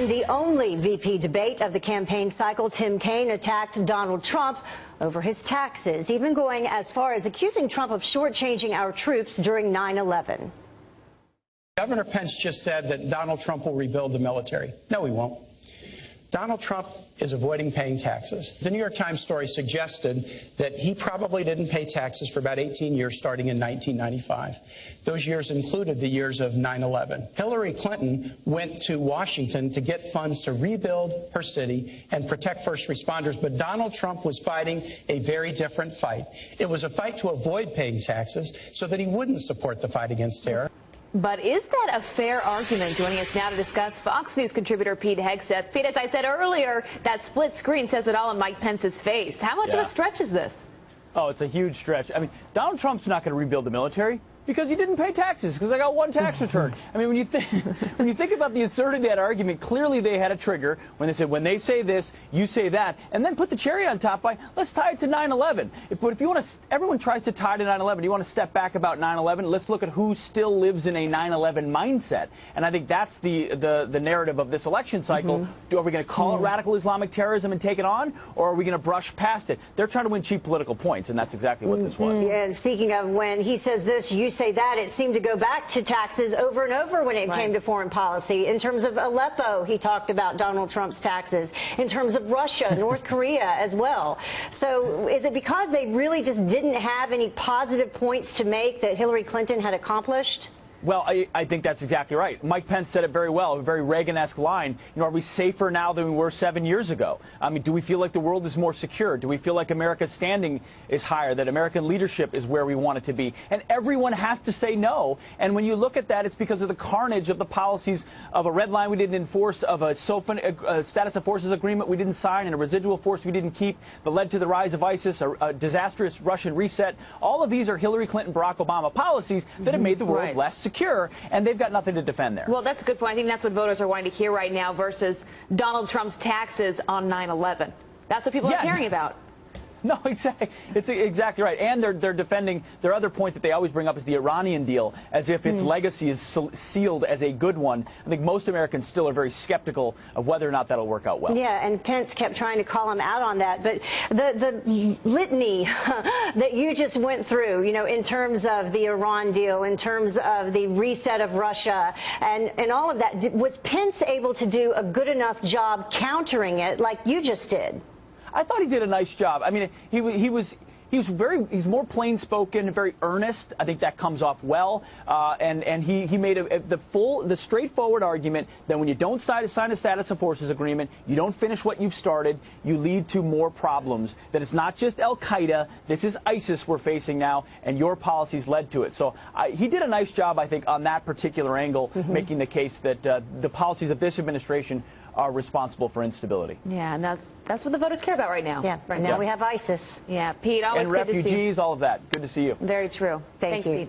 the only VP debate of the campaign cycle, Tim Kaine attacked Donald Trump over his taxes, even going as far as accusing Trump of shortchanging our troops during 9/11. Governor Pence just said that Donald Trump will rebuild the military. No, he won't. Donald Trump is avoiding paying taxes. The New York Times story suggested that he probably didn't pay taxes for about 18 years starting in 1995. Those years included the years of 9/11. Hillary Clinton went to Washington to get funds to rebuild her city and protect first responders, but Donald Trump was fighting a very different fight. It was a fight to avoid paying taxes so that he wouldn't support the fight against terror. But is that a fair argument? Joining us now to discuss, Fox News contributor Pete Hegseth. Pete, as I said earlier, that split screen says it all in Mike Pence's face. How much of a stretch is this? Oh, it's a huge stretch. I mean, Donald Trump's not going to rebuild the military because he didn't pay taxes, because I got one tax return. I mean, when you think about the absurdity of that argument, clearly they had a trigger when they said, when they say this, you say that, and then put the cherry on top by, let's tie it to 9/11. But if you want to, everyone tries to tie to 9/11. You want to step back about 9/11, let's look at who still lives in a 9/11 mindset. And I think that's the narrative of this election cycle. Are we going to call it radical Islamic terrorism and take it on, or are we going to brush past it? They're trying to win cheap political points, and that's exactly what this was. Yeah, and speaking of when he says this, you say that, it seemed to go back to taxes over and over when it came to foreign policy. In terms of Aleppo, he talked about Donald Trump's taxes. In terms of Russia, North Korea as well. So is it because they really just didn't have any positive points to make that Hillary Clinton had accomplished? Well, I think that's exactly right. Mike Pence said it very well, a very Reagan-esque line. You know, are we safer now than we were 7 years ago? I mean, do we feel like the world is more secure? Do we feel like America's standing is higher, that American leadership is where we want it to be? And everyone has to say no. And when you look at that, it's because of the carnage of the policies of a red line we didn't enforce, of a status of forces agreement we didn't sign, and a residual force we didn't keep that led to the rise of ISIS, a disastrous Russian reset. All of these are Hillary Clinton, Barack Obama policies that have made the world less secure, and they've got nothing to defend there. Well, that's a good point. I think that's what voters are wanting to hear right now versus Donald Trump's taxes on 9/11. That's what people are caring about. No, exactly. It's exactly right. And they're defending their other point that they always bring up is the Iranian deal, as if its legacy is sealed as a good one. I think most Americans still are very skeptical of whether or not that'll work out well. Yeah, and Pence kept trying to call him out on that. But the litany that you just went through, you know, in terms of the Iran deal, in terms of the reset of Russia, and all of that, was Pence able to do a good enough job countering it like you just did? I thought he did a nice job. I mean, he's more plain spoken, very earnest. I think that comes off well. And he made the straightforward argument that when you don't sign a status of forces agreement, you don't finish what you've started, you lead to more problems. That it's not just Al Qaeda, this is ISIS we're facing now, and your policies led to it. So he did a nice job, I think, on that particular angle, making the case that the policies of this administration are responsible for instability. Yeah, and that's what the voters care about right now. Yeah, right now we have ISIS. Yeah, Pete, always and good to see you. refugees, all of that. Good to see you. Very true. Thanks, you. Pete.